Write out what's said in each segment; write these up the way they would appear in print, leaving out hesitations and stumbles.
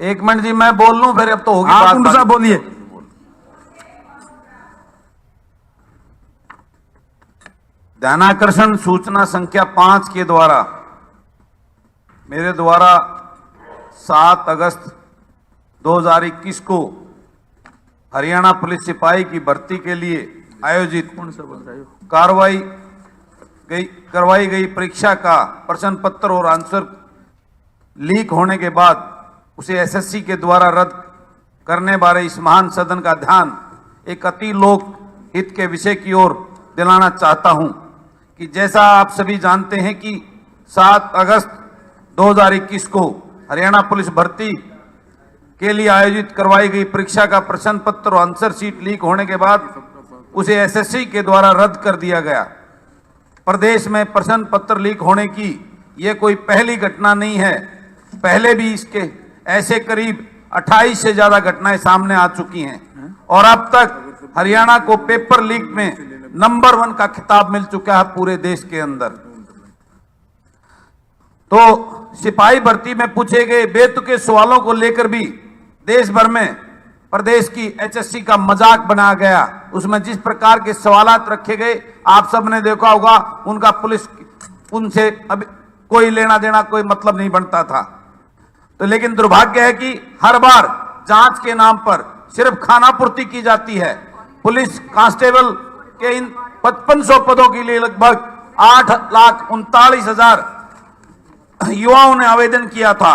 एक मिनट जी, मैं बोल लूं फिर, अब तो होगी आप बात। कुंडू साहब बोलिए। ध्यानाकर्षण सूचना संख्या 5 के द्वारा मेरे द्वारा 7 अगस्त 2021 को हरियाणा पुलिस सिपाही की भर्ती के लिए आयोजित करवाई गई परीक्षा का प्रश्न पत्र और आंसर लीक होने के बाद उसे एसएससी के द्वारा रद्द करने बारे इस महान सदन का ध्यान एक अति लोक हित के विषय की ओर दिलाना चाहता हूं कि जैसा आप सभी जानते हैं कि 7 अगस्त 2021 को हरियाणा पुलिस भर्ती के लिए आयोजित करवाई गई परीक्षा का प्रश्न पत्र और आंसर शीट लीक होने के बाद उसे एसएससी के द्वारा रद्द कर दिया गया। प्रदेश में प्रश्न पत्र लीक होने की यह कोई पहली घटना नहीं है। पहले भी इसके ऐसे करीब 28 से ज्यादा घटनाएं सामने आ चुकी हैं और अब तक हरियाणा को पेपर लीक में नंबर 1 का खिताब मिल चुका है पूरे देश के अंदर। तो सिपाही भर्ती में पूछे गए बेतुके सवालों को लेकर भी देश भर में प्रदेश की एचएससी का मजाक बनाया गया। उसमें जिस प्रकार के सवालात रखे गए आप सबने देखा होगा, उनका पुलिस उनसे अब कोई लेना देना कोई मतलब नहीं बनता था। तो लेकिन दुर्भाग्य है कि हर बार जांच के नाम पर सिर्फ खानापूर्ति की जाती है। पुलिस कांस्टेबल के इन 5500 पदों के लिए लगभग 8,39,000 युवाओं ने आवेदन किया था।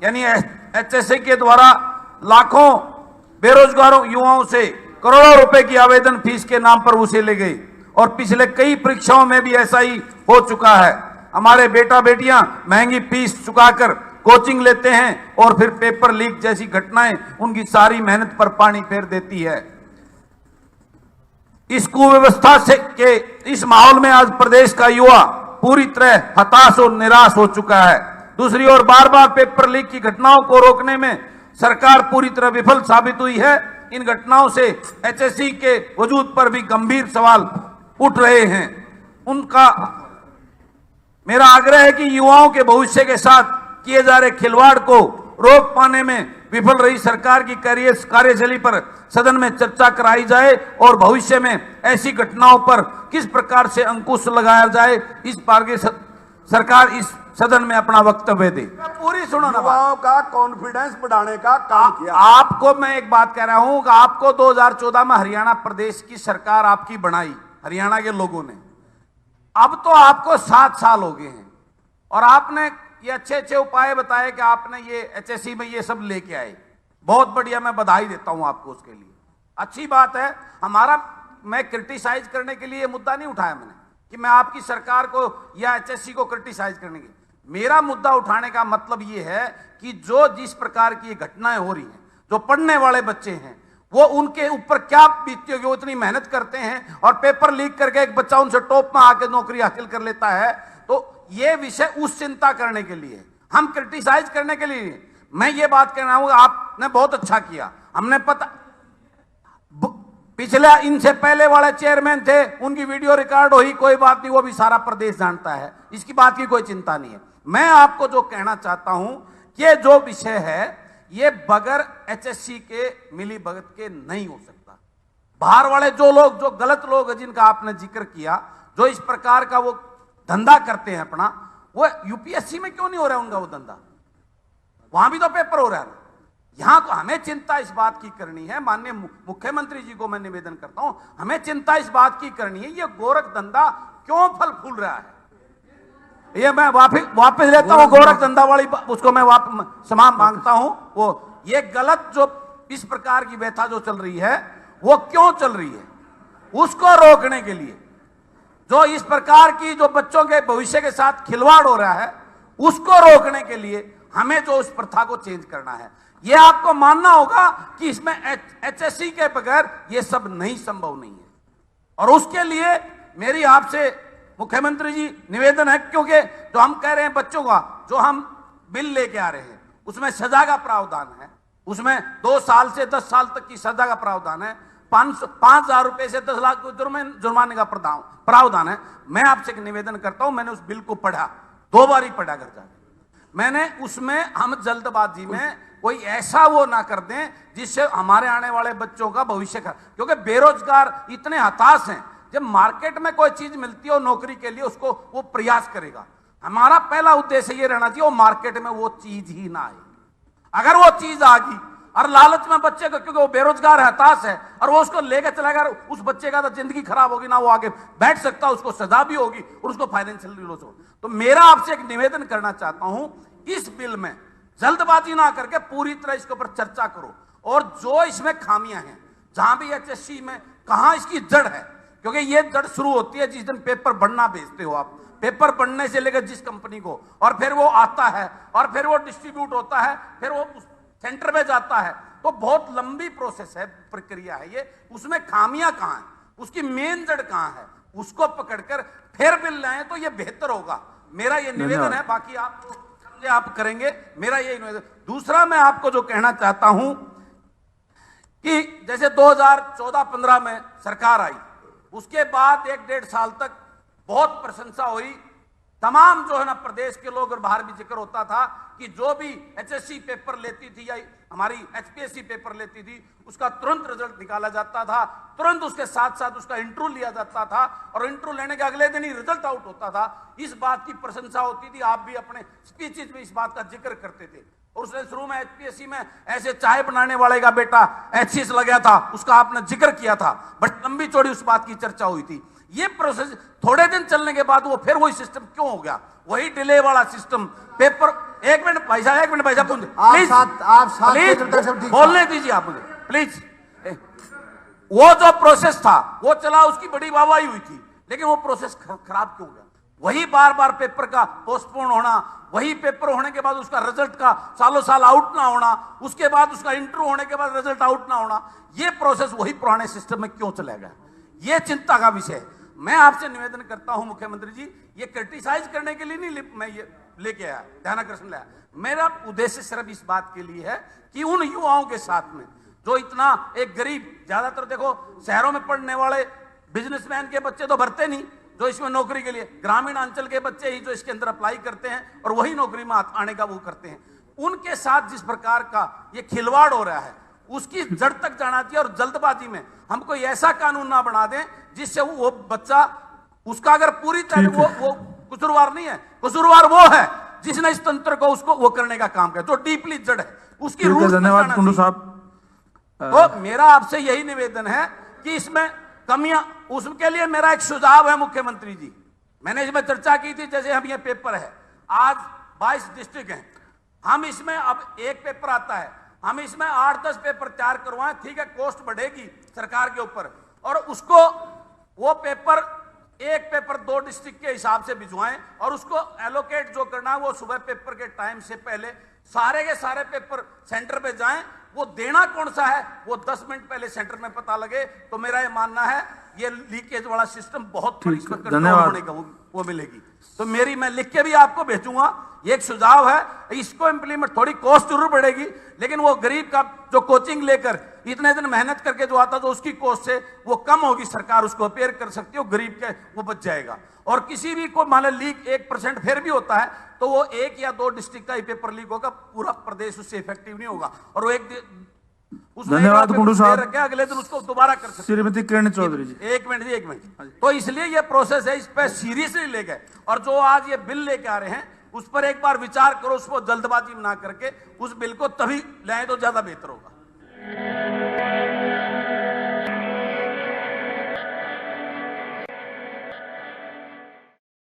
यानी एचएससी के द्वारा लाखों बेरोजगारों युवाओं से करोड़ों रुपए की आवेदन फीस के नाम पर उसे ले गई और पिछले कई परीक्षाओं में भी ऐसा ही हो चुका है। हमारे बेटा बेटियां महंगी फीस चुकाकर कोचिंग लेते हैं और फिर पेपर लीक जैसी घटनाएं उनकी सारी मेहनत पर पानी फेर देती है। इस कुव्यवस्था से के इस माहौल में आज प्रदेश का युवा पूरी तरह हताश और निराश हो चुका है। दूसरी ओर बार बार पेपर लीक की घटनाओं को रोकने में सरकार पूरी तरह विफल साबित हुई है। इन घटनाओं से एचएससी के वजूद पर भी गंभीर सवाल उठ रहे हैं। उनका मेरा आग्रह है कि युवाओं के भविष्य के साथ किए जा रहे खिलवाड़ को रोक पाने में विफल रही सरकार की कार्यशैली पर सदन में चर्चा कराई जाए और भविष्य में ऐसी घटनाओं पर किस प्रकार से अंकुश लगाया जाए, इस बार के सरकार इस सदन में अपना वक्तव्य दे। पूरी सुनो ना, युवाओं का कॉन्फिडेंस बढ़ाने का काम किया। आपको मैं एक बात कह रहा हूं कि आपको 2014 में हरियाणा प्रदेश की सरकार आपकी बनाई हरियाणा के लोगों ने। अब तो आपको 7 साल हो गए हैं और आपने ये अच्छे अच्छे उपाय बताए कि आपने ये एचएससी में ये सब लेके आए। बहुत बढ़िया, मैं बधाई देता हूं आपको उसके लिए। अच्छी बात है। मैं क्रिटिसाइज करने के लिए ये मुद्दा नहीं उठाया मैंने कि मैं आपकी सरकार को या एचएससी को क्रिटिसाइज करने की। मेरा मुद्दा उठाने का मतलब ये है कि जो जिस प्रकार की घटनाएं हो रही हैं, जो पढ़ने वाले बच्चे हैं वो उनके ऊपर क्या बीतती होगी। वो इतनी मेहनत करते हैं और पेपर लीक करके एक बच्चा उनसे टॉप में आके नौकरी हासिल कर लेता है। तो ये विषय उस चिंता करने के लिए, हम क्रिटिसाइज करने के लिए। मैं ये बात कहना हूं, आपने बहुत अच्छा किया। हमने पता पिछले इनसे पहले वाले चेयरमैन थे, उनकी वीडियो रिकॉर्ड हुई, कोई बात नहीं, वो भी सारा प्रदेश जानता है, इसकी बात की कोई चिंता नहीं है। मैं आपको जो कहना चाहता हूं कि जो विषय है ये बगैर एचएससी के मिली भगत के नहीं हो सकता। बाहर वाले जो लोग, जो गलत लोग हैं जिनका आपने जिक्र किया, जो इस प्रकार का वो धंधा करते हैं अपना, वो यूपीएससी में क्यों नहीं हो रहा है उनका वो धंधा? वहां भी तो पेपर हो रहा है। यहां तो हमें चिंता इस बात की करनी है, माननीय मुख्यमंत्री जी को मैं निवेदन करता हूं, हमें चिंता इस बात की करनी है ये गोरख धंधा क्यों फल फूल रहा है। ये मैं वापस लेता हूं, गोरख धंधा वाली उसको मैं क्षमा मांगता हूं। वो ये गलत जो इस प्रकार की व्यथा जो चल रही है वो क्यों चल रही है, उसको रोकने के लिए, जो इस प्रकार की जो बच्चों के भविष्य के साथ खिलवाड़ हो रहा है उसको रोकने के लिए हमें जो उस प्रथा को चेंज करना है। यह आपको मानना होगा कि इसमें एचएससी के बगैर यह सब नहीं संभव नहीं है। और उसके लिए मेरी आपसे मुख्यमंत्री जी निवेदन है, क्योंकि जो हम कह रहे हैं बच्चों का जो हम बिल लेके आ रहे हैं उसमें सजा का प्रावधान है, उसमें 2 साल से 10 साल तक की सजा का प्रावधान है, 5,000 रुपए से 10 लाख जुर्माने का प्रावधान है। मैं आपसे एक निवेदन करता हूं, मैंने उस बिल को पढ़ा, 2 बार ही पढ़ा घर जाके। मैंने उसमें हम जल्दबाजी में कोई ऐसा वो ना कर दें जिससे हमारे आने वाले बच्चों का भविष्य का, क्योंकि बेरोजगार इतने हताश हैं, जब मार्केट में कोई चीज मिलती है नौकरी के लिए उसको वो प्रयास करेगा। हमारा पहला उद्देश्य ये रहना चाहिए वो मार्केट में वो चीज ही ना आए। अगर वो चीज आ गई और लालच में बच्चे को, क्योंकि वो बेरोजगार है, हताश है, और वो उसको लेकर चला गया, उस बच्चे का तो जिंदगी खराब होगी ना, वो आगे बैठ सकता, उसको सजा भी होगी और उसको फाइनेंशियल लॉस होगी। तो मेरा आपसे एक निवेदन करना चाहता हूं, इस बिल में जल्दबाजी ना करके पूरी तरह इसके ऊपर चर्चा करो, और जो इसमें खामियां हैं, जहां भी एचएससी में कहां इसकी जड़ है, क्योंकि ये जड़ शुरू होती है जिस दिन पेपर बनना भेजते हो आप, पेपर बनने से लेकर जिस कंपनी को, और फिर वो आता है और फिर वो डिस्ट्रीब्यूट होता है, फिर वो सेंटर में जाता है, तो बहुत लंबी प्रोसेस है, प्रक्रिया है ये। उसमें खामियां कहां है, उसकी मेन जड़ कहां है, उसको पकड़कर फिर बिल लाएं तो ये बेहतर होगा। मेरा ये निवेदन है, बाकी आप समझे आप करेंगे, मेरा ये निवेदन। दूसरा मैं आपको जो कहना चाहता हूं कि जैसे 2014-15 में सरकार आई, उसके बाद 1-1.5 साल तक बहुत प्रशंसा हुई, तमाम जो है ना प्रदेश के लोग और बाहर भी जिक्र होता था कि जो भी एचएससी पेपर लेती थी या हमारी एचपीएससी पेपर लेती थी उसका तुरंत रिजल्ट निकाला जाता था, तुरंत उसके साथ साथ उसका इंटरव्यू लिया जाता था और इंटरव्यू लेने के अगले दिन ही रिजल्ट आउट होता था। इस बात की प्रशंसा होती थी, आप भी अपने स्पीचेज में इस बात का जिक्र करते थे। और उसने शुरू में एचपीएससी में ऐसे चाय बनाने वाले का बेटा एचसीएस लगा था, उसका आपने जिक्र किया था, बट लंबी चौड़ी उस बात की चर्चा हुई थी। ये प्रोसेस थोड़े दिन चलने के बाद वो फिर वही सिस्टम क्यों हो गया, वही डिले वाला सिस्टम, पेपर। एक मिनट भाई साहब, प्लीज प्लीज बोलने दीजिए आप मुझे प्लीज। वो जो प्रोसेस था वो चला, उसकी बड़ी वाहवाही हुई थी, लेकिन वो प्रोसेस खराब क्यों गया? वही बार बार पेपर का पोस्टपोन होना, वही पेपर होने के बाद उसका रिजल्ट का सालों साल आउट ना होना, उसके बाद उसका इंटरव्यू होने के बाद रिजल्ट आउट ना होना, ये प्रोसेस वही पुराने सिस्टम में क्यों चलेगा? ये चिंता का विषय है। मैं आपसे निवेदन करता हूं मुख्यमंत्री जी, ये क्रिटिसाइज करने के लिए नहीं मैं ये लेके आया, ध्यानाकर्षण लाया। मेरा उद्देश्य सिर्फ इस बात के लिए है कि उन युवाओं के साथ में जो इतना एक गरीब, ज्यादातर देखो शहरों में पढ़ने वाले बिजनेसमैन के बच्चे तो भरते नहीं जो इसमें नौकरी के लिए, ग्रामीण अंचल के बच्चे ही जो इसके अंदर अप्लाई करते हैं और वही नौकरी में आने का वो करते हैं। उनके साथ जिस प्रकार का ये खिलवाड़ हो रहा है उसकी जड़ तक जाना चाहिए, और जल्दबाजी में हम कोई ऐसा कानून ना बना दें जिससे वो बच्चा, उसका अगर पूरी तरह वो कसूरवार नहीं है, कसूरवार वो है जिसने इस तंत्र को उसको वो करने का काम किया, जो डीपली जड़ है उसकी रूट। धन्यवाद कुंडू साहब। तो मेरा आपसे यही निवेदन है कि इसमें कमियां, उसके लिए मेरा एक सुझाव है मुख्यमंत्री जी, मैंने इसमें चर्चा की थी। जैसे हम ये पेपर है, आज 22 डिस्ट्रिक्ट हैं, हम इसमें अब एक पेपर आता है, हम इसमें 8-10 पेपर तैयार करवाएं, ठीक है, कॉस्ट बढ़ेगी सरकार के ऊपर, और उसको वो पेपर एक पेपर 2 डिस्ट्रिक्ट के हिसाब से भिजवाएं और उसको एलोकेट जो करना है वो सुबह पेपर के टाइम से पहले सारे के सारे पेपर सेंटर पे जाएं। वो देना कौन सा है वो 10 मिनट पहले सेंटर में पता लगे, तो मेरा ये मानना है ये लीकेज वाला सिस्टम बहुत थोड़ी इसमें कंट्रोल होने का वो मिलेगी। तो मेरी, मैं लिख के भी आपको भेजूंगा, एक सुझाव है, इसको इंप्लीमेंट, थोड़ी कॉस्ट जरूर बढ़ेगी, लेकिन वो गरीब का जो कोचिंग लेकर इतने दिन मेहनत करके जो आता, तो उसकी कॉस्ट से वो कम होगी, सरकार उसको अपेयर कर सकती है, गरीब के वो बच जाएगा। और किसी भी को मान लीक 1% फिर भी होता है तो वो 1 या 2 डिस्ट्रिक्ट का ही पेपर लीक होगा, पूरा प्रदेश उससे इफेक्टिव नहीं होगा, और वो धन्यवाद कुंडू साहब। अगले दिन उसको दोबारा कर सकते। श्रीमती किरण चौधरी जी, एक मिनट। तो इसलिए ये प्रोसेस है, इस पर सीरियसली ले गए, और जो आज ये बिल लेके आ रहे हैं उस पर एक बार विचार करो, उसको जल्दबाजी ना करके उस बिल को तभी लाए तो ज्यादा बेहतर होगा।